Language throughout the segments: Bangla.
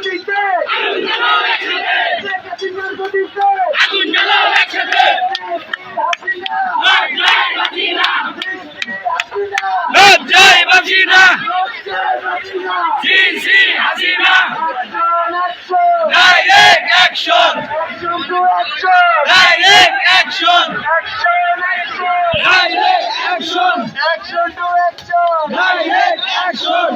গতিতে হাসিনার গতিতে লজ্জায় বাঁচি না CC Hasina direct action direct action direct action direct action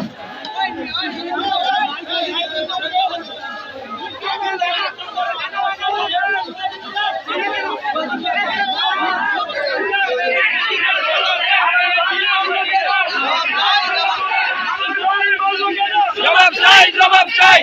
জবাব চাই